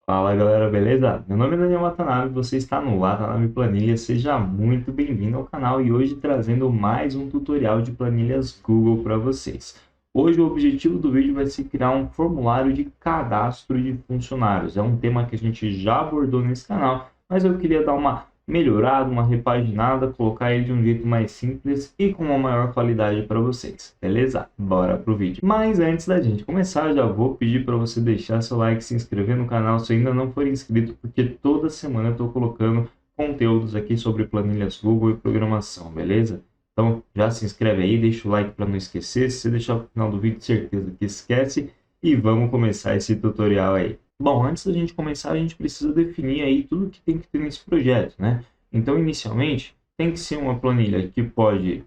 Fala galera, beleza? Meu nome é Daniel Watanabe, você está no Watanabe Planilha, seja muito bem-vindo ao canal e hoje trazendo mais um tutorial de planilhas Google para vocês. Hoje o objetivo do vídeo vai ser criar um formulário de cadastro de funcionários. É um tema que a gente já abordou nesse canal, mas eu queria dar uma melhorada, uma repaginada, colocar ele de um jeito mais simples e com uma maior qualidade para vocês, beleza? Bora pro vídeo. Mas antes da gente começar, já vou pedir para você deixar seu like, se inscrever no canal se ainda não for inscrito, porque toda semana eu estou colocando conteúdos aqui sobre planilhas Google e programação, beleza? Então já se inscreve aí, deixa o like para não esquecer, se você deixar para o final do vídeo, certeza que esquece, e vamos começar esse tutorial aí. Bom, antes da gente começar, a gente precisa definir aí tudo que tem que ter nesse projeto, né? Então, inicialmente, tem que ser uma planilha que pode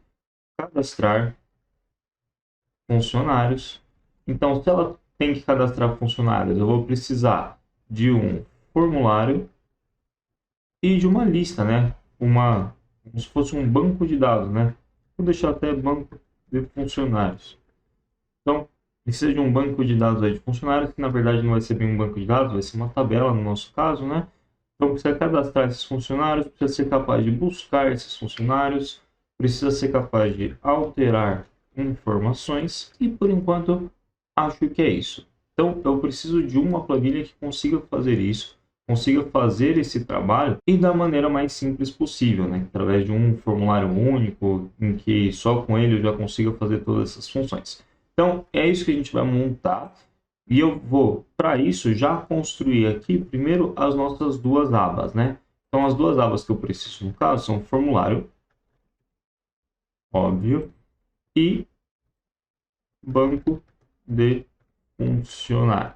cadastrar funcionários. Então, se ela tem que cadastrar funcionários, eu vou precisar de um formulário e de uma lista, né? Como se fosse um banco de dados, né? Vou deixar até banco de funcionários. Então, precisa de um banco de dados aí de funcionários, que na verdade não vai ser bem um banco de dados, vai ser uma tabela no nosso caso, né? Então, precisa cadastrar esses funcionários, precisa ser capaz de buscar esses funcionários, precisa ser capaz de alterar informações e, por enquanto, acho que é isso. Então, eu preciso de uma planilha que consiga fazer isso, consiga fazer esse trabalho e da maneira mais simples possível, né? Através de um formulário único, em que só com ele eu já consiga fazer todas essas funções. Então, é isso que a gente vai montar. E eu vou, para isso, já construir aqui primeiro as nossas duas abas, né? Então, as duas abas que eu preciso, no caso, são formulário, óbvio, e banco de funcionários.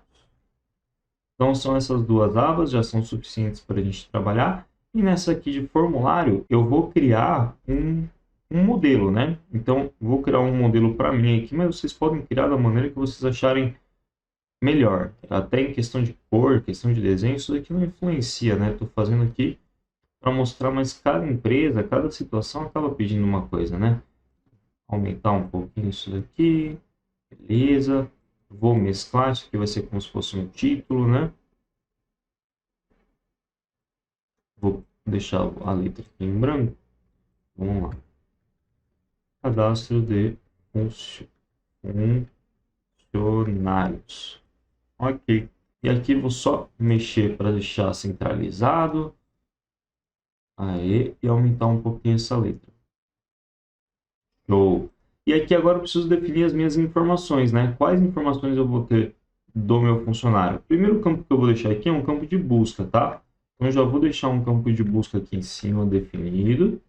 Então, são essas duas abas, já são suficientes para a gente trabalhar. E nessa aqui de formulário, eu vou criar um modelo, né? Então, vou criar um modelo para mim aqui, mas vocês podem criar da maneira que vocês acharem melhor. Até em questão de cor, questão de desenho, isso daqui não influencia, né? Estou fazendo aqui para mostrar, mas cada empresa, cada situação acaba pedindo uma coisa, né? Aumentar um pouquinho isso daqui, beleza. Vou mesclar, isso aqui vai ser como se fosse um título, né? Vou deixar a letra aqui em branco. Vamos lá. Cadastro de funcionários. Ok. E aqui vou só mexer para deixar centralizado. Aí, e aumentar um pouquinho essa letra. Show. E aqui agora eu preciso definir as minhas informações, né? Quais informações eu vou ter do meu funcionário? O primeiro campo que eu vou deixar aqui é um campo de busca, tá? Então, eu já vou deixar um campo de busca aqui em cima definido.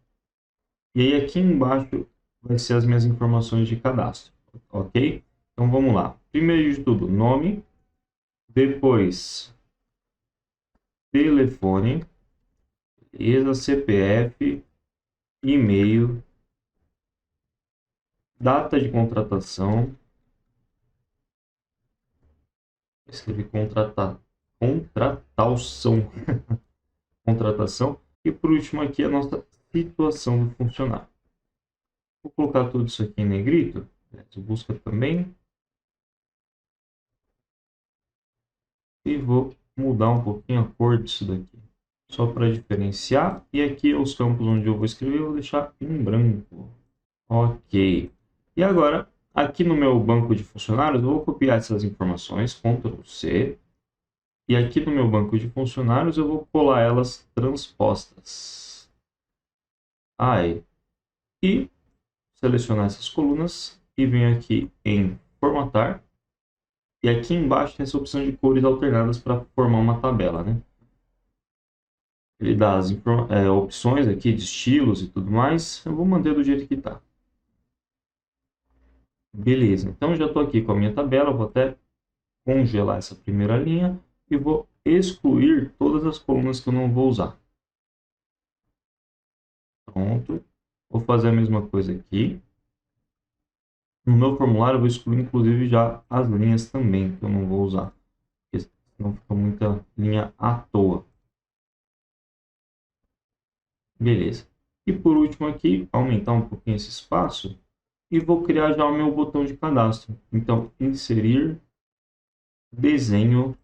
E aí, aqui embaixo vai ser as minhas informações de cadastro, ok? Então, vamos lá. Primeiro de tudo, nome. Depois, telefone. Beleza, CPF, e-mail, data de contratação. Escrevi contratação. Contratação. E por último aqui a nossa situação do funcionário. Vou colocar tudo isso aqui em negrito. Busca também. E vou mudar um pouquinho a cor disso daqui. Só para diferenciar. E aqui os campos onde eu vou escrever eu vou deixar em branco. Ok. E agora, aqui no meu banco de funcionários, eu vou copiar essas informações, Ctrl C. E aqui no meu banco de funcionários, eu vou colar elas transpostas. Aí. E selecionar essas colunas e venho aqui em formatar. E aqui embaixo tem essa opção de cores alternadas para formar uma tabela, né? Ele dá as opções aqui de estilos e tudo mais. Eu vou manter do jeito que está. Beleza, então já estou aqui com a minha tabela. Vou até congelar essa primeira linha e vou excluir todas as colunas que eu não vou usar. Pronto. Vou fazer a mesma coisa aqui. No meu formulário eu vou excluir inclusive já as linhas também, que eu não vou usar. Porque senão fica muita linha à toa. Beleza. E por último aqui, aumentar um pouquinho esse espaço. E vou criar já o meu botão de cadastro. Então, inserir desenho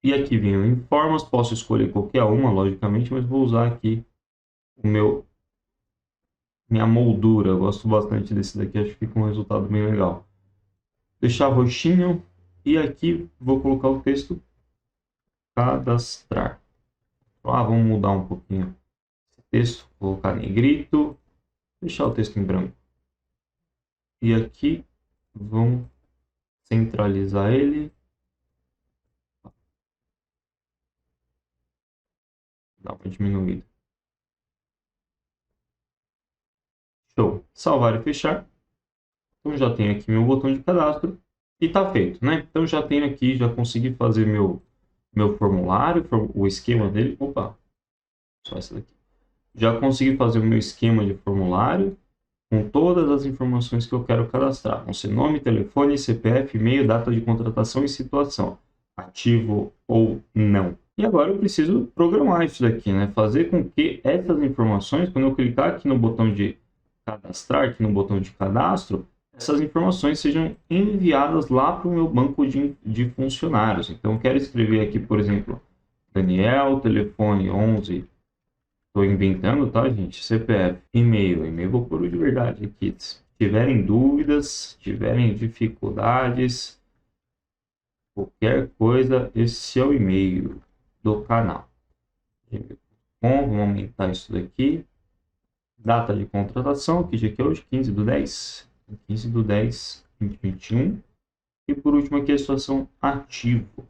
E aqui vem o Informas, posso escolher qualquer uma, logicamente, mas vou usar aqui minha moldura. Eu gosto bastante desse daqui, acho que fica um resultado bem legal. Deixar roxinho e aqui vou colocar o texto cadastrar. Vamos mudar um pouquinho esse texto, colocar negrito, deixar o texto em branco. E aqui vamos centralizar ele. Dá uma diminuída. Show. Salvar e fechar. Então já tenho aqui meu botão de cadastro e está feito, né? Então já tenho aqui, já consegui fazer meu formulário, o esquema dele. Opa, só essa daqui. Já consegui fazer o meu esquema de formulário com todas as informações que eu quero cadastrar. Vão ser nome, telefone, CPF, e-mail, data de contratação e situação. Ativo ou não. E agora eu preciso programar isso daqui, né? Fazer com que essas informações, quando eu clicar aqui no botão de cadastrar, aqui no botão de cadastro, essas informações sejam enviadas lá para o meu banco de funcionários. Então, eu quero escrever aqui, por exemplo, Daniel, telefone 11, estou inventando, tá, gente? CPF, e-mail vou pôr o de verdade aqui. Se tiverem dúvidas, tiverem dificuldades, qualquer coisa, esse é o e-mail do canal. Vamos aumentar isso daqui. Data de contratação, que dia que é hoje? 15/10. 15/10/2021. E por último aqui a situação ativo.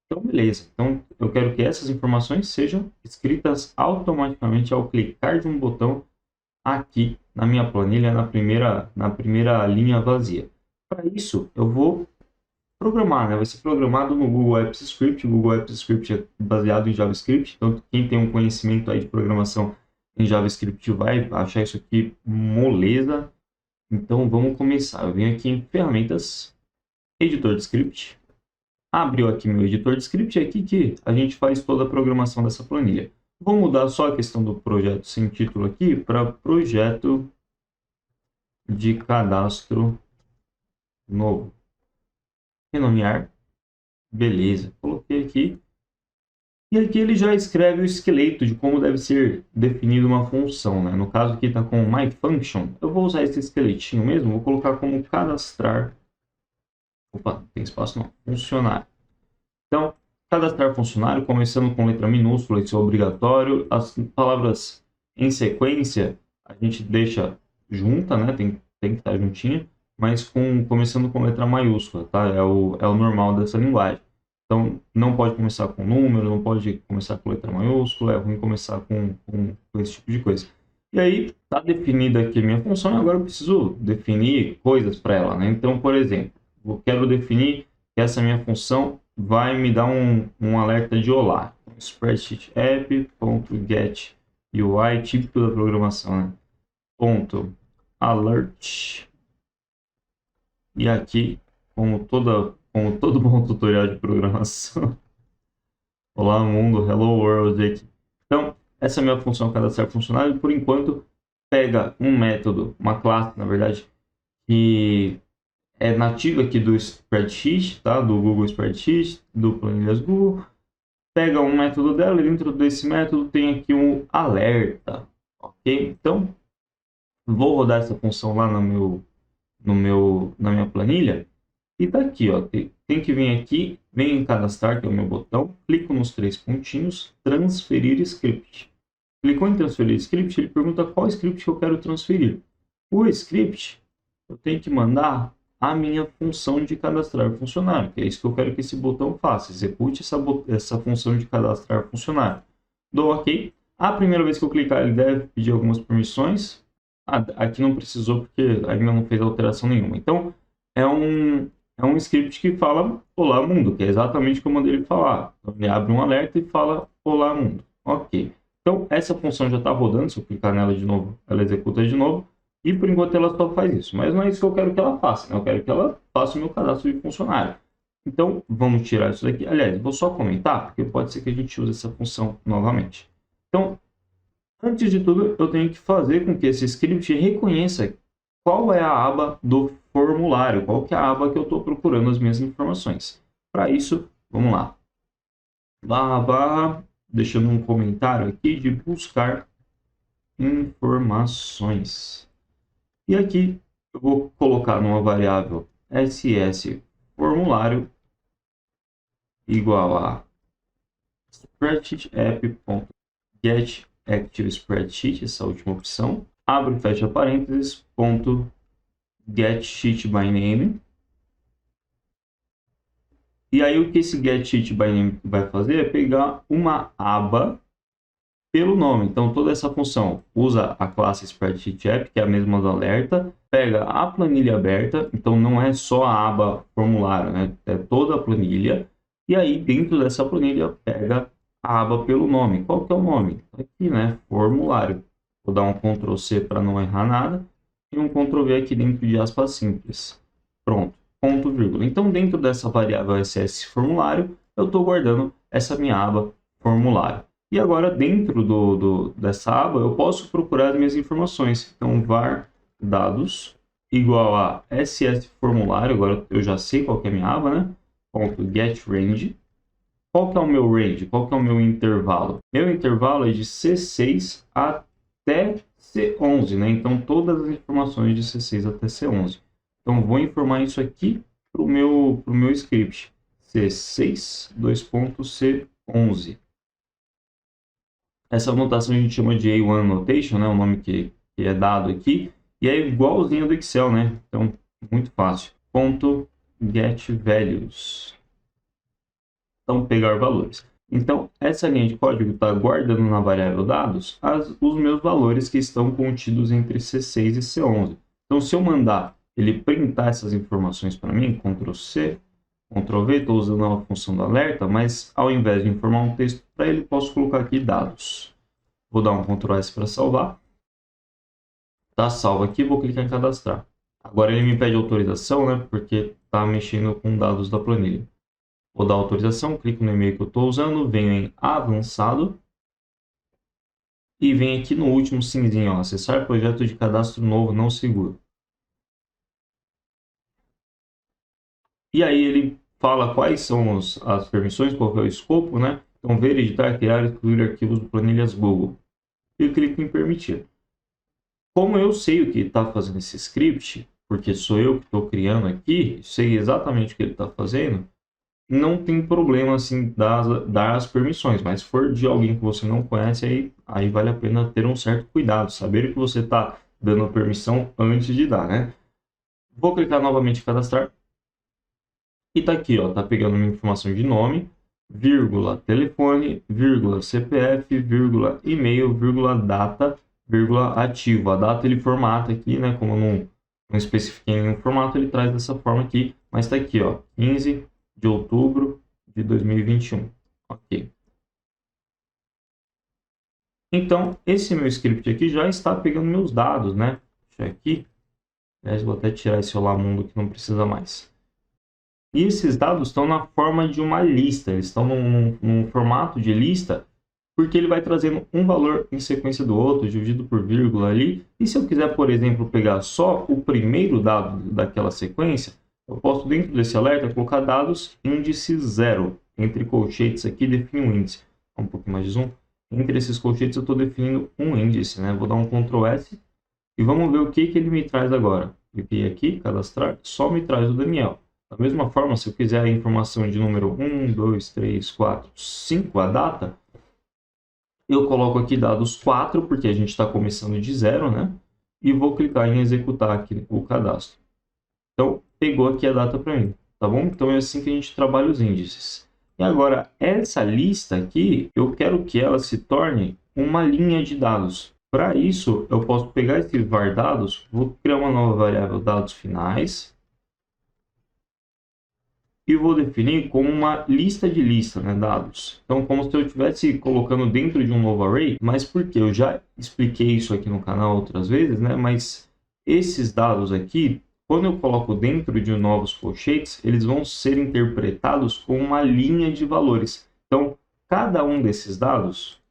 Então, beleza. Então, eu quero que essas informações sejam escritas automaticamente ao clicar de um botão aqui na minha planilha, na primeira linha vazia. Para isso, eu vou programar, né? Vai ser programado no Google Apps Script. O Google Apps Script é baseado em JavaScript, então quem tem um conhecimento aí de programação em JavaScript vai achar isso aqui moleza. Então vamos começar. Eu venho aqui em ferramentas, editor de script. Abriu aqui meu editor de script, é aqui que a gente faz toda a programação dessa planilha. Vou mudar só a questão do projeto sem título aqui para projeto de cadastro novo. Renomear. Beleza, coloquei aqui. E aqui ele já escreve o esqueleto de como deve ser definida uma função, né? No caso aqui está com myFunction, eu vou usar esse esqueletinho mesmo, vou colocar como cadastrar. Opa, não tem espaço não. Funcionário. Então, cadastrar funcionário, começando com letra minúscula, isso é obrigatório. As palavras em sequência, a gente deixa junta, né? Tem que estar juntinha, mas começando com letra maiúscula, tá? É o normal dessa linguagem. Então, não pode começar com número, não pode começar com letra maiúscula, é ruim começar com esse tipo de coisa. E aí, está definida aqui a minha função, e agora eu preciso definir coisas para ela, né? Então, por exemplo, eu quero definir que essa minha função vai me dar um alerta de olá. Spreadsheet app.get UI, típico da programação, né? Ponto alert. E aqui, como todo bom tutorial de programação, olá mundo, hello world aqui. Então, essa é a minha função cadastrar funcionário. Por enquanto, pega um método, uma classe, na verdade, que é nativa aqui do Spreadsheet, tá? Do Google Spreadsheet, do Planilhas Google. Pega um método dela e dentro desse método tem aqui um alerta, ok? Então, vou rodar essa função lá na minha planilha. E tá aqui, ó, tem que vir aqui, vem em cadastrar, que é o meu botão, clico nos 3 pontinhos, transferir script. Clicou em transferir script, ele pergunta qual script que eu quero transferir. O script, eu tenho que mandar a minha função de cadastrar funcionário, que é isso que eu quero que esse botão faça, execute essa função de cadastrar funcionário. Dou OK. A primeira vez que eu clicar, ele deve pedir algumas permissões. Aqui não precisou, porque ainda não fez alteração nenhuma. Então, é um script que fala olá mundo, que é exatamente como eu mandei ele falar. Então, ele abre um alerta e fala olá mundo. Ok. Então, essa função já está rodando. Se eu clicar nela de novo, ela executa de novo. E por enquanto ela só faz isso. Mas não é isso que eu quero que ela faça, né? Eu quero que ela faça o meu cadastro de funcionário. Então, vamos tirar isso daqui. Aliás, vou só comentar, porque pode ser que a gente use essa função novamente. Então, antes de tudo, eu tenho que fazer com que esse script reconheça qual é a aba do formulário, qual que é a aba que eu estou procurando as minhas informações. Para isso, vamos lá. // deixando um comentário aqui de buscar informações. E aqui eu vou colocar numa variável ss formulário igual a spreadsheet app.get active spreadsheet, essa última opção, abre e fecha parênteses, ponto get sheet by name. E aí o que esse get sheet by name vai fazer é pegar uma aba pelo nome. Então toda essa função usa a classe spreadsheet app, que é a mesma do alerta, pega a planilha aberta, então não é só a aba formulário, né? É toda a planilha. E aí dentro dessa planilha pega a aba pelo nome. Qual que é o nome? Aqui, né? Formulário. Vou dar um Ctrl C para não errar nada e um Ctrl V aqui dentro de aspas simples. Pronto. Ponto, vírgula. Então dentro dessa variável ss formulário, eu estou guardando essa minha aba formulário. E agora, dentro dessa aba, eu posso procurar as minhas informações. Então, var dados igual a ss formulário. Agora eu já sei qual que é a minha aba, né? Ponto get range. Qual que é o meu range? Qual que é o meu intervalo? Meu intervalo é de C6 até C11, né? Então, todas as informações de C6 até C11. Então, vou informar isso aqui para o meu script. C6, C11. Essa notação a gente chama de A1 Notation, né? O nome que é dado aqui. E é igualzinho do Excel, né? Então, muito fácil. Ponto get values. Então, pegar valores. Então, essa linha de código está guardando na variável dados os meus valores que estão contidos entre C6 e C11. Então, se eu mandar ele printar essas informações para mim, Ctrl C, Ctrl V, estou usando a função do alerta, mas ao invés de informar um texto para ele, posso colocar aqui dados. Vou dar um Ctrl S para salvar. Está salvo aqui, vou clicar em cadastrar. Agora ele me pede autorização, né? Porque está mexendo com dados da planilha. Vou dar autorização, clico no e-mail que eu estou usando, venho em avançado e venho aqui no último simzinho, ó, acessar projeto de cadastro novo não seguro. E aí ele fala quais são as permissões, qual é o escopo, né? Então, ver, editar, criar e excluir arquivos do planilhas Google. E clico em permitir. Como eu sei o que está fazendo esse script, porque sou eu que estou criando aqui, sei exatamente o que ele está fazendo, não tem problema assim dar as permissões, mas se for de alguém que você não conhece, aí vale a pena ter um certo cuidado, saber que você está dando a permissão antes de dar, né? Vou clicar novamente em cadastrar. E tá aqui, ó, tá pegando minha informação de nome, vírgula, telefone, vírgula, CPF, vírgula, e-mail, vírgula, data, vírgula, ativo. A data ele formata aqui, né? Como eu não especifiquei nenhum formato, ele traz dessa forma aqui, mas tá aqui, ó, 15 de outubro de 2021. Ok. Então, esse meu script aqui já está pegando meus dados, né? Deixa aqui. Aliás, vou até tirar esse Olá Mundo que não precisa mais. E esses dados estão na forma de uma lista, eles estão num formato de lista, porque ele vai trazendo um valor em sequência do outro, dividido por vírgula ali. E se eu quiser, por exemplo, pegar só o primeiro dado daquela sequência, eu posso, dentro desse alerta, colocar dados índice 0. Entre colchetes aqui, define um índice. Um pouquinho mais de zoom. Entre esses colchetes eu estou definindo um índice, né? Vou dar um Ctrl S e vamos ver o que ele me traz agora. Cliquei aqui, cadastrar, só me traz o Daniel. Da mesma forma, se eu quiser a informação de número 1, 2, 3, 4, 5, a data, eu coloco aqui dados 4, porque a gente está começando de 0, né? E vou clicar em executar aqui o cadastro. Então, pegou aqui a data para mim, tá bom? Então, é assim que a gente trabalha os índices. E agora, essa lista aqui, eu quero que ela se torne uma linha de dados. Para isso, eu posso pegar esse var dados, vou criar uma nova variável dados finais, e vou definir como uma lista de lista, né, dados. Então, como se eu estivesse colocando dentro de um novo array, mas por quê? Eu já expliquei isso aqui no canal outras vezes, né, mas esses dados aqui, quando eu coloco dentro de novos colchetes, eles vão ser interpretados como uma linha de valores. Então, cada um desses dados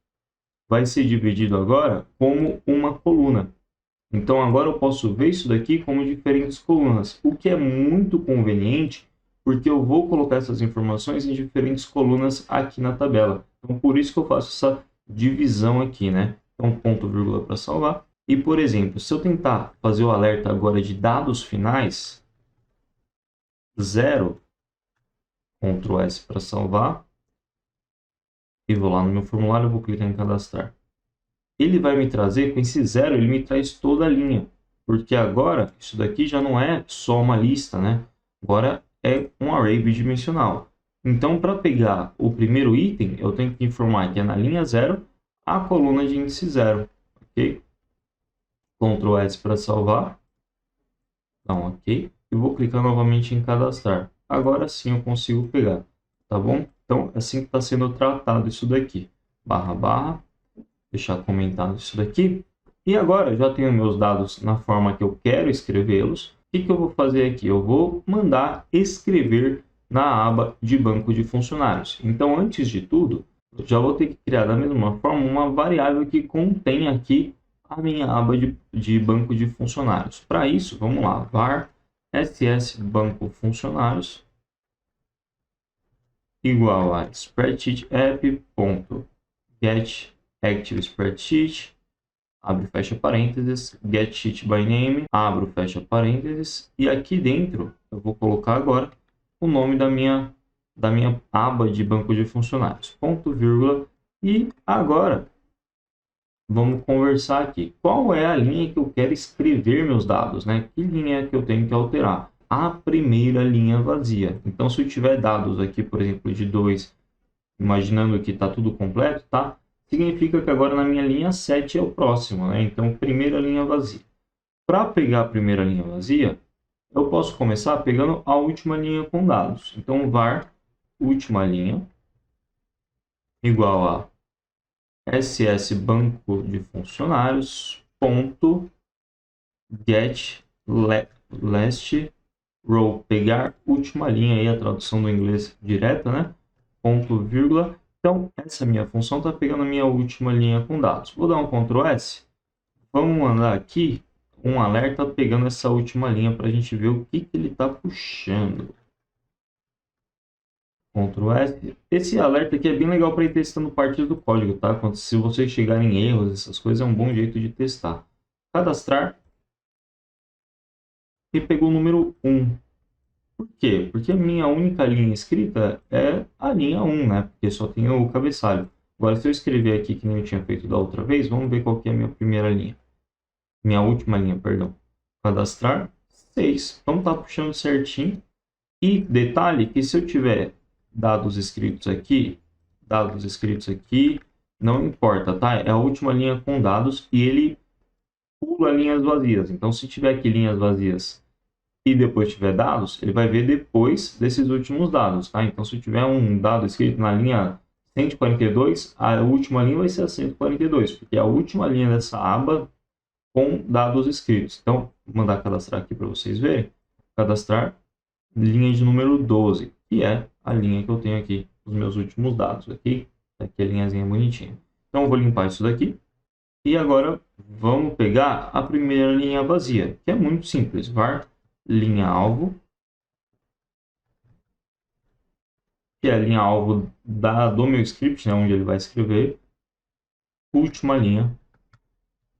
vai ser dividido agora como uma coluna. Então, agora eu posso ver isso daqui como diferentes colunas, o que é muito conveniente, porque eu vou colocar essas informações em diferentes colunas aqui na tabela. Então, por isso que eu faço essa divisão aqui, né? Então, ponto, vírgula para salvar. E, por exemplo, se eu tentar fazer o alerta agora de dados finais, 0, Ctrl S para salvar, e vou lá no meu formulário, vou clicar em cadastrar. Ele vai me trazer, com esse 0, ele me traz toda a linha, porque agora isso daqui já não é só uma lista, né? Agora é um array bidimensional. Então, para pegar o primeiro item, eu tenho que informar que é na linha 0, a coluna de índice 0, ok? Ctrl S para salvar. Então, ok. E vou clicar novamente em cadastrar. Agora sim eu consigo pegar, tá bom? Então, assim que está sendo tratado isso daqui. Barra, barra. Deixar comentado isso daqui. E agora, eu já tenho meus dados na forma que eu quero escrevê-los. O que eu vou fazer aqui? Eu vou mandar escrever na aba de banco de funcionários. Então, antes de tudo, eu já vou ter que criar da mesma forma uma variável que contém aqui a minha aba de banco de funcionários. Para isso, vamos lá, var ss banco funcionários igual a spreadsheet app.get active spreadsheet, abre e fecha parênteses, get sheet by name, abro, fecha parênteses, e aqui dentro eu vou colocar agora o nome da minha aba de banco de funcionários, ponto, vírgula, e agora vamos conversar aqui. Qual é a linha que eu quero escrever meus dados, né? Que linha é que eu tenho que alterar? A primeira linha vazia. Então, se eu tiver dados aqui, por exemplo, de 2, imaginando que está tudo completo, tá? Significa que agora na minha linha 7 é o próximo, né? Então, primeira linha vazia. Para pegar a primeira linha vazia, eu posso começar pegando a última linha com dados. Então, var última linha igual a ss banco de funcionários ponto get last row, pegar última linha, aí a tradução do inglês direta, né? Ponto, vírgula. Então, essa minha função está pegando a minha última linha com dados. Vou dar um Ctrl S. Vamos mandar aqui um alerta pegando essa última linha para a gente ver o que ele está puxando. Ctrl S. Esse alerta aqui é bem legal para ir testando partes do código, tá? Se vocês chegarem em erros, essas coisas, é um bom jeito de testar. Cadastrar. E pegou o número 1. Por quê? Porque a minha única linha escrita é a linha 1, né? Porque só tem o cabeçalho. Agora, se eu escrever aqui, que nem eu tinha feito da outra vez, vamos ver qual que é a minha primeira linha. Minha última linha, perdão. Cadastrar 6. Então, tá puxando certinho. E detalhe que se eu tiver dados escritos aqui, não importa, tá? É a última linha com dados e ele pula linhas vazias. Então, se tiver aqui linhas vazias e depois tiver dados, ele vai ver depois desses últimos dados, tá? Então, se tiver um dado escrito na linha 142, a última linha vai ser a 142, porque é a última linha dessa aba com dados escritos. Então, vou mandar cadastrar aqui para vocês verem. Cadastrar linha de número 12, que é a linha que eu tenho aqui, os meus últimos dados, ok? Aqui a linhazinha bonitinha. Então, eu vou limpar isso daqui. E agora, vamos pegar a primeira linha vazia, que é muito simples. Var linha alvo, que é a linha alvo do meu script, né, onde ele vai escrever. Última linha,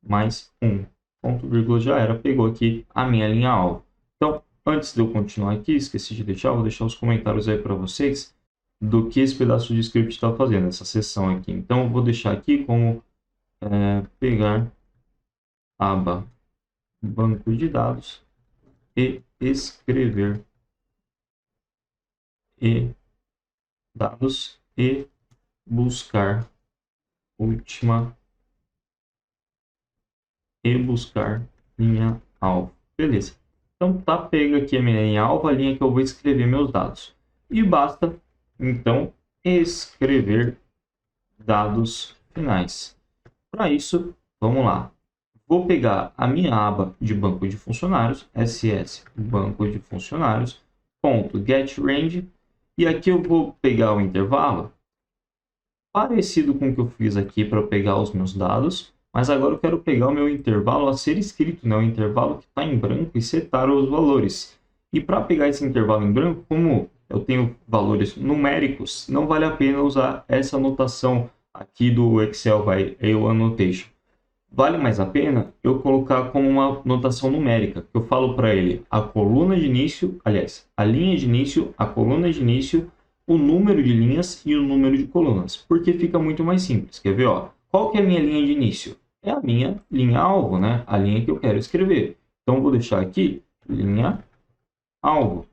mais 1. Ponto, vírgula, já era. Pegou aqui a minha linha alvo. Então, antes de eu continuar aqui, esqueci de deixar, vou deixar os comentários aí para vocês do que esse pedaço de script está fazendo, essa seção aqui. Então, eu vou deixar aqui como pegar aba banco de dados e escrever e dados e buscar última e buscar linha alvo. Beleza. Então tá pega aqui a minha linha alvo, a linha que eu vou escrever meus dados. E basta então escrever dados finais. Para isso, vamos lá. Vou pegar a minha aba de banco de funcionários, ss banco de funcionários, ponto get range, e aqui eu vou pegar o intervalo parecido com o que eu fiz aqui para pegar os meus dados, mas agora eu quero pegar o meu intervalo a ser escrito, né? O intervalo que está em branco e setar os valores. E para pegar esse intervalo em branco, como eu tenho valores numéricos, não vale a pena usar essa notação aqui do Excel, eu annotation. Vale mais a pena eu colocar como uma notação numérica, que eu falo para ele a coluna de início, aliás, a linha de início, a coluna de início, o número de linhas e o número de colunas, porque fica muito mais simples. Quer ver, ó? Qual que é a minha linha de início? É a minha linha alvo, né? A linha que eu quero escrever. Então, eu vou deixar aqui linha alvo.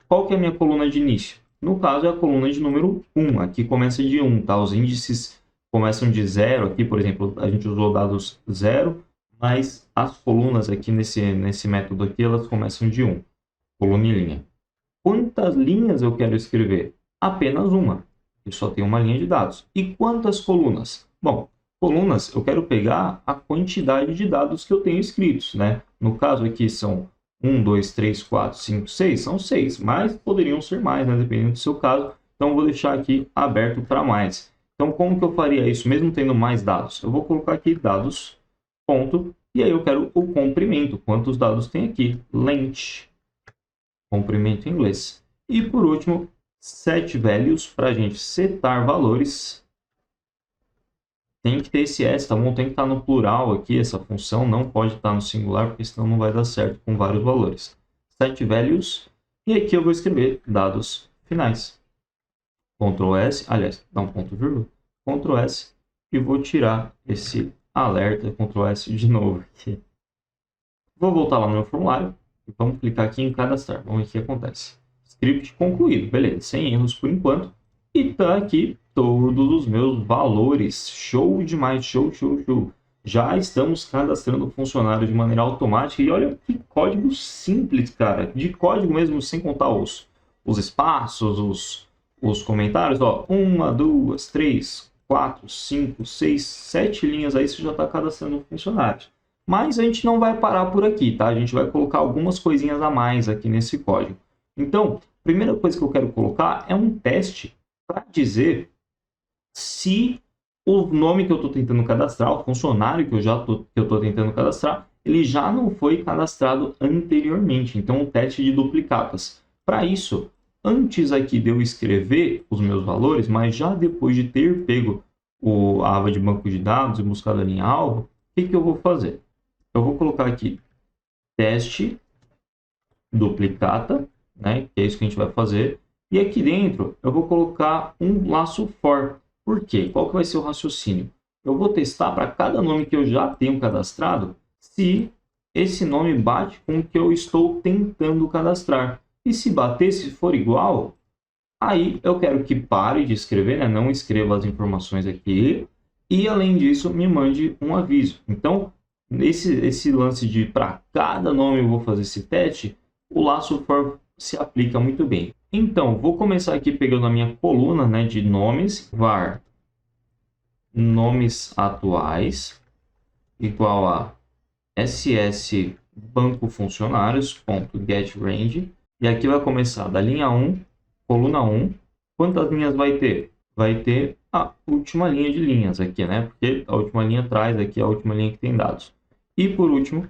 Qual que é a minha coluna de início? No caso, é a coluna de número 1. Aqui começa de 1, tá? Os índices começam de 0. Aqui, por exemplo, a gente usou dados 0, mas as colunas aqui nesse método aqui, elas começam de 1. Coluna e linha. Quantas linhas eu quero escrever? Apenas uma. Eu só tenho uma linha de dados. E quantas colunas? Bom, colunas, eu quero pegar a quantidade de dados que eu tenho escritos, né? No caso aqui são 1, 2, 3, 4, 5, 6. São 6, mas poderiam ser mais, né? Dependendo do seu caso. Então, eu vou deixar aqui aberto para mais. Então, como que eu faria isso, mesmo tendo mais dados? Eu vou colocar aqui dados, ponto, e aí eu quero o comprimento. Quantos dados tem aqui? Length. Comprimento em inglês. E por último, set values, para a gente setar valores. Tem que ter esse S, tá bom? Tem que estar no plural aqui, essa função. Não pode estar no singular, porque senão não vai dar certo com vários valores. Set values. E aqui eu vou escrever dados finais. Ctrl S, aliás, dá um ponto vírgula. Ctrl S. E vou tirar esse alerta. Ctrl S de novo aqui. Vou voltar lá no meu formulário. E vamos clicar aqui em cadastrar. Vamos ver o que acontece. Script concluído. Beleza, sem erros por enquanto. E tá aqui todos os meus valores. Show demais, show, show, show. Já estamos cadastrando o funcionário de maneira automática. E olha que código simples, cara. De código mesmo, sem contar os espaços, os comentários. Ó, 1, 2, 3, 4, 5, 6, 7 linhas aí você já está cadastrando o funcionário. Mas a gente não vai parar por aqui, tá? A gente vai colocar algumas coisinhas a mais aqui nesse código. Então, a primeira coisa que eu quero colocar é um teste para dizer se o nome que eu estou tentando cadastrar, o funcionário que eu estou tentando cadastrar, ele já não foi cadastrado anteriormente. Então, um teste de duplicatas. Para isso, antes aqui de eu escrever os meus valores, mas já depois de ter pego a aba de banco de dados e buscado a linha alvo, o que eu vou fazer? Eu vou colocar aqui teste duplicata, né? Que é isso que a gente vai fazer. E aqui dentro eu vou colocar um laço for. Por quê? Qual que vai ser o raciocínio? Eu vou testar para cada nome que eu já tenho cadastrado se esse nome bate com o que eu estou tentando cadastrar. E se bater, se for igual, aí eu quero que pare de escrever, né? Não escreva as informações aqui. E além disso, me mande um aviso. Então, esse lance de para cada nome eu vou fazer esse teste, o laço for se aplica muito bem. Então, vou começar aqui pegando a minha coluna, né, de nomes, var nomes atuais, igual a ss banco funcionários.getRange, e aqui vai começar da linha 1, coluna 1. Quantas linhas vai ter? Vai ter a última linha de linhas aqui, né? Porque a última linha traz aqui a última linha que tem dados. E por último,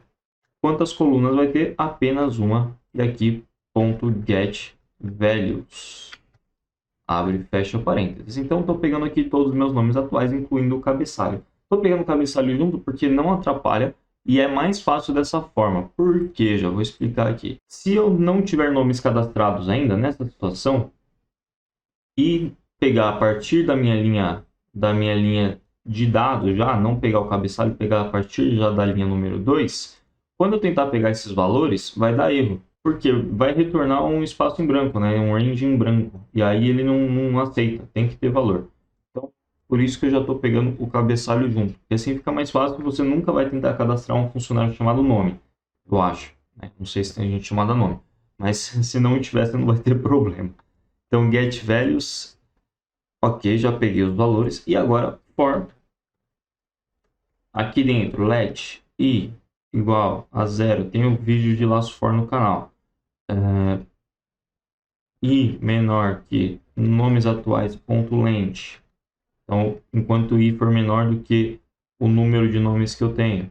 quantas colunas vai ter? Apenas uma. E aqui, .getValues. Abre e fecha parênteses. Então, estou pegando aqui todos os meus nomes atuais, incluindo o cabeçalho. Estou pegando o cabeçalho junto porque não atrapalha e é mais fácil dessa forma. Por quê? Já vou explicar aqui. Se eu não tiver nomes cadastrados ainda nessa situação e pegar a partir da minha linha de dados já, não pegar o cabeçalho, pegar a partir já da linha número 2, quando eu tentar pegar esses valores, vai dar erro. Porque vai retornar um espaço em branco, né? Um range em branco. E aí ele não aceita, tem que ter valor. Então, por isso que eu já estou pegando o cabeçalho junto. E assim fica mais fácil, você nunca vai tentar cadastrar um funcionário chamado nome, eu acho. Né? Não sei se tem gente chamada nome. Mas se não tiver, você não vai ter problema. Então, get values. Ok, já peguei os valores. E agora, for. Aqui dentro, let i igual a 0. Tem um vídeo de laço for no canal. I menor que nomes atuais, ponto length. Então, enquanto i for menor do que o número de nomes que eu tenho,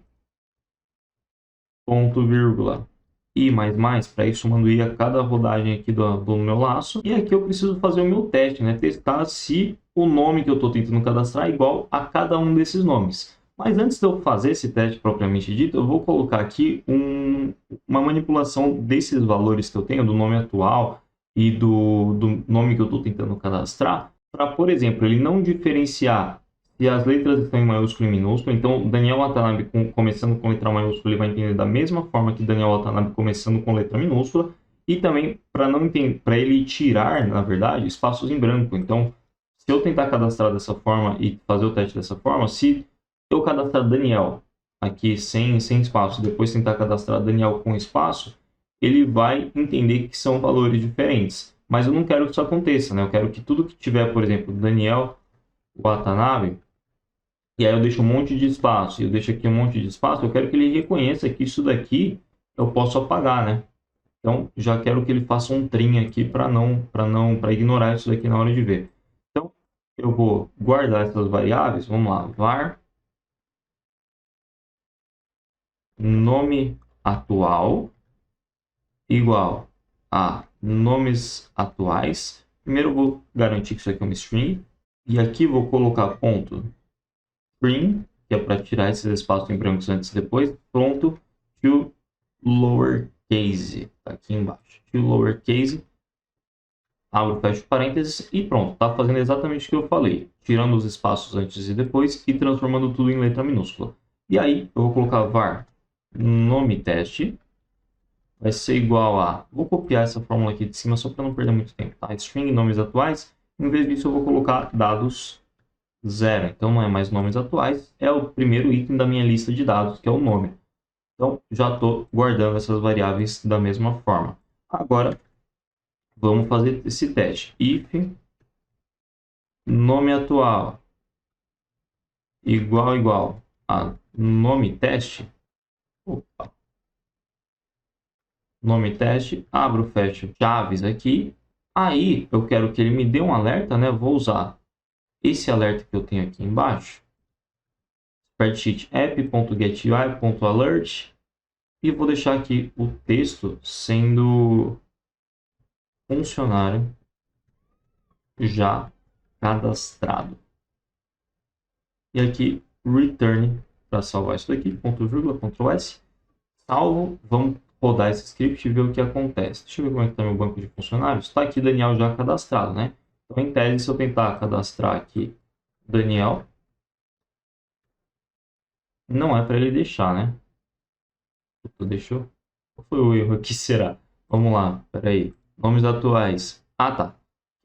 ponto vírgula. i para ir somando i a cada rodagem aqui do meu laço. E aqui eu preciso fazer o meu teste, né? Testar se o nome que eu estou tentando cadastrar é igual a cada um desses nomes. Mas antes de eu fazer esse teste propriamente dito, eu vou colocar aqui uma manipulação desses valores que eu tenho, do nome atual e do nome que eu estou tentando cadastrar, para, por exemplo, ele não diferenciar se as letras estão em maiúsculo e minúsculo. Então, Daniel Watanabe começando com letra maiúscula, ele vai entender da mesma forma que Daniel Watanabe começando com letra minúscula. E também para ele tirar, na verdade, espaços em branco. Então, se eu tentar cadastrar dessa forma e fazer o teste dessa forma, se eu cadastrar Daniel aqui sem espaço, depois tentar cadastrar Daniel com espaço, ele vai entender que são valores diferentes. Mas eu não quero que isso aconteça, né? Eu quero que tudo que tiver, por exemplo, Daniel Watanabe, e aí eu deixo um monte de espaço, e eu deixo aqui um monte de espaço, eu quero que ele reconheça que isso daqui eu posso apagar, né? Então, já quero que ele faça um trim aqui para ignorar isso daqui na hora de ver. Então, eu vou guardar essas variáveis, vamos lá, var nome atual igual a nomes atuais. Primeiro eu vou garantir que isso aqui é uma string, e aqui vou colocar ponto string, que é para tirar esses espaços em brancos antes e depois, pronto, to lowercase, tá aqui embaixo, to lowercase, abro, fecho parênteses e pronto, tá fazendo exatamente o que eu falei, tirando os espaços antes e depois e transformando tudo em letra minúscula. E aí eu vou colocar var nome teste, vai ser igual a, vou copiar essa fórmula aqui de cima só para não perder muito tempo, tá? String nomes atuais, em vez disso eu vou colocar dados 0, então não é mais nomes atuais, é o primeiro item da minha lista de dados, que é o nome. Então, já estou guardando essas variáveis da mesma forma. Agora, vamos fazer esse teste. If nome atual igual a nome teste, opa, nome teste, abro, fecho chaves aqui. Aí, eu quero que ele me dê um alerta, né? Vou usar esse alerta que eu tenho aqui embaixo, spreadsheet app.getUI.alert, e vou deixar aqui o texto sendo funcionário já cadastrado. E aqui, return, para salvar isso daqui, ponto vírgula, Ctrl S, salvo, vamos rodar esse script e ver o que acontece. Deixa eu ver como é que está meu banco de funcionários. Está aqui Daniel já cadastrado, né? Então, em tese, se eu tentar cadastrar aqui Daniel, não é para ele deixar, né? Deixou? Qual foi o erro aqui, será? Vamos lá, peraí. Nomes atuais. Ah, tá.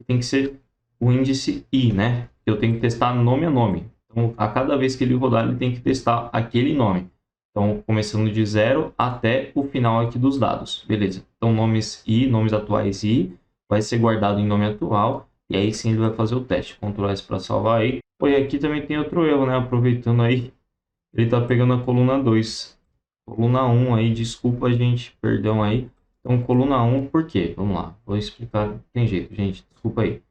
Tem que ser o índice i, né? Eu tenho que testar nome a nome. Então, a cada vez que ele rodar, ele tem que testar aquele nome. Então, começando de 0 até o final aqui dos dados. Beleza. Então, nomes i, nomes atuais i, vai ser guardado em nome atual. E aí sim ele vai fazer o teste. Ctrl S para salvar aí. Pô, e aqui também tem outro erro, né? Aproveitando aí, ele tá pegando a coluna 2. Coluna 1 aí, desculpa, gente, perdão aí. Então, coluna 1, por quê? Vamos lá, vou explicar. Tem jeito, gente, desculpa aí.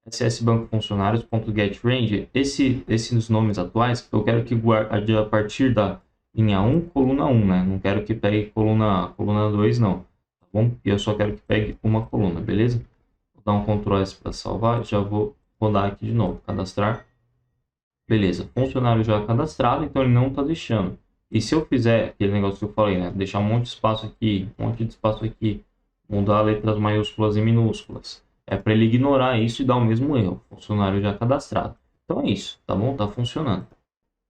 SS Banco Funcionários.getRange, esses nomes atuais, eu quero que guarde a partir da linha 1, coluna 1, né? Não quero que pegue coluna 2, não. Tá bom? E eu só quero que pegue uma coluna, beleza? Vou dar um Ctrl S para salvar, já vou rodar aqui de novo, cadastrar. Beleza, funcionário já cadastrado, então ele não está deixando. E se eu fizer aquele negócio que eu falei, né? Deixar um monte de espaço aqui, um monte de espaço aqui, mudar letras maiúsculas e minúsculas, é para ele ignorar isso e dar o mesmo erro. Funcionário já cadastrado. Então é isso, tá bom? Tá funcionando.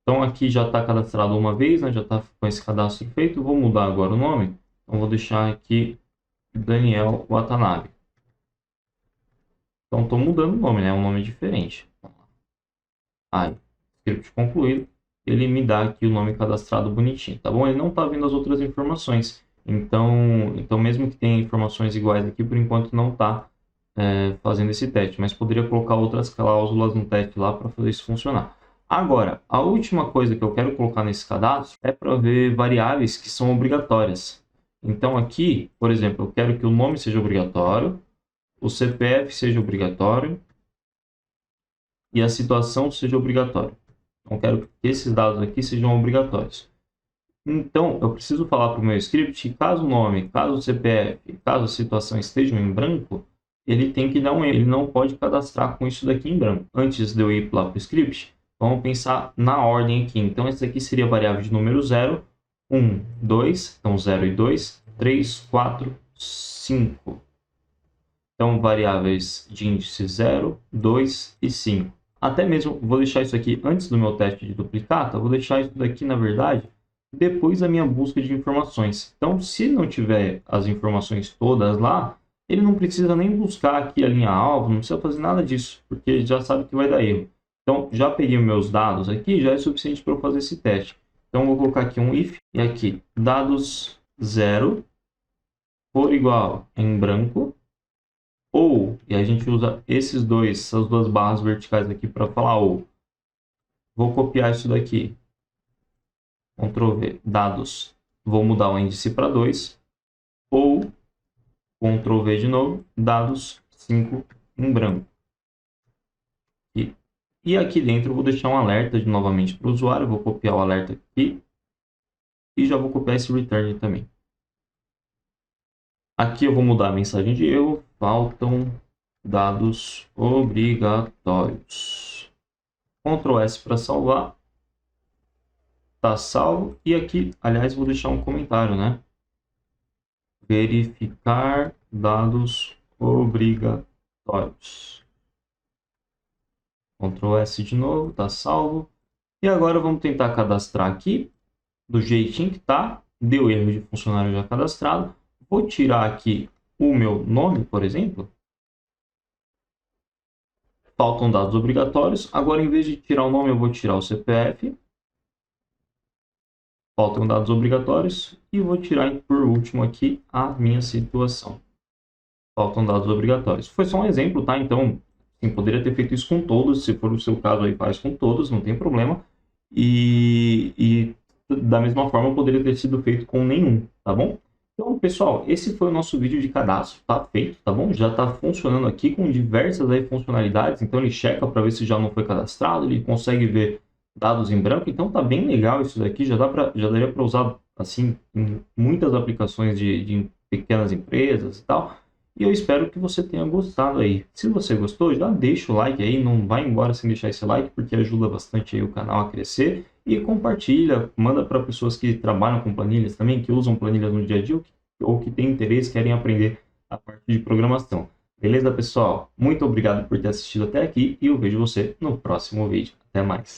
Então aqui já está cadastrado uma vez, né? Já está com esse cadastro feito. Vou mudar agora o nome. Então vou deixar aqui Daniel Watanabe. Então estou mudando o nome, né? É um nome diferente. Aí, script concluído. Ele me dá aqui o nome cadastrado bonitinho, tá bom? Ele não está vendo as outras informações. Então mesmo que tenha informações iguais aqui, por enquanto não está fazendo esse teste. Mas poderia colocar outras cláusulas no teste lá para fazer isso funcionar. Agora, a última coisa que eu quero colocar nesse cadastro é para ver variáveis que são obrigatórias. Então aqui, por exemplo, eu quero que o nome seja obrigatório, o CPF seja obrigatório e a situação seja obrigatória. Então, quero que esses dados aqui sejam obrigatórios. Então, eu preciso falar para o meu script que caso o nome, caso o CPF, caso a situação estejam em branco, ele tem que dar um erro. Ele não pode cadastrar com isso daqui em branco. Antes de eu ir lá para o script, vamos pensar na ordem aqui. Então, esse aqui seria a variável de número 0, 1, 2, então 0 e 2, 3, 4, 5. Então, variáveis de índice 0, 2 e 5. Até mesmo, vou deixar isso aqui antes do meu teste de duplicata, vou deixar isso daqui, na verdade, depois da minha busca de informações. Então, se não tiver as informações todas lá, ele não precisa nem buscar aqui a linha-alvo, não precisa fazer nada disso, porque ele já sabe que vai dar erro. Então, já peguei meus dados aqui, já é suficiente para eu fazer esse teste. Então, vou colocar aqui um if, e aqui, dados 0, for igual em branco, ou, e a gente usa essas duas barras verticais aqui para falar ou. Vou copiar isso daqui. Ctrl V, dados. Vou mudar o índice para 2. Ou, Ctrl V de novo, dados 5 em branco. E aqui dentro eu vou deixar um alerta novamente para o usuário. Vou copiar o alerta aqui. E já vou copiar esse return também. Aqui eu vou mudar a mensagem de erro. Faltam dados obrigatórios. Ctrl S para salvar. Tá salvo. E aqui, aliás, vou deixar um comentário, né? Verificar dados obrigatórios. Ctrl S de novo, tá salvo. E agora vamos tentar cadastrar aqui do jeitinho que tá. Deu erro de funcionário já cadastrado. Vou tirar aqui o meu nome, por exemplo. Faltam dados obrigatórios. Agora, em vez de tirar o nome, eu vou tirar o CPF. Faltam dados obrigatórios. E vou tirar, por último, aqui a minha situação. Faltam dados obrigatórios. Foi só um exemplo, tá? Então, sim, poderia ter feito isso com todos. Se for o seu caso, aí faz com todos, não tem problema. E da mesma forma, poderia ter sido feito com nenhum, tá bom? Então, pessoal, esse foi o nosso vídeo de cadastro, tá feito, tá bom? Já tá funcionando aqui com diversas aí funcionalidades, então ele checa para ver se já não foi cadastrado, ele consegue ver dados em branco, então tá bem legal isso daqui, já daria para usar assim em muitas aplicações de pequenas empresas e tal. E eu espero que você tenha gostado aí. Se você gostou, já deixa o like aí, não vai embora sem deixar esse like, porque ajuda bastante aí o canal a crescer. E compartilha, manda para pessoas que trabalham com planilhas também, que usam planilhas no dia a dia, ou que têm interesse, querem aprender a parte de programação. Beleza, pessoal? Muito obrigado por ter assistido até aqui e eu vejo você no próximo vídeo. Até mais!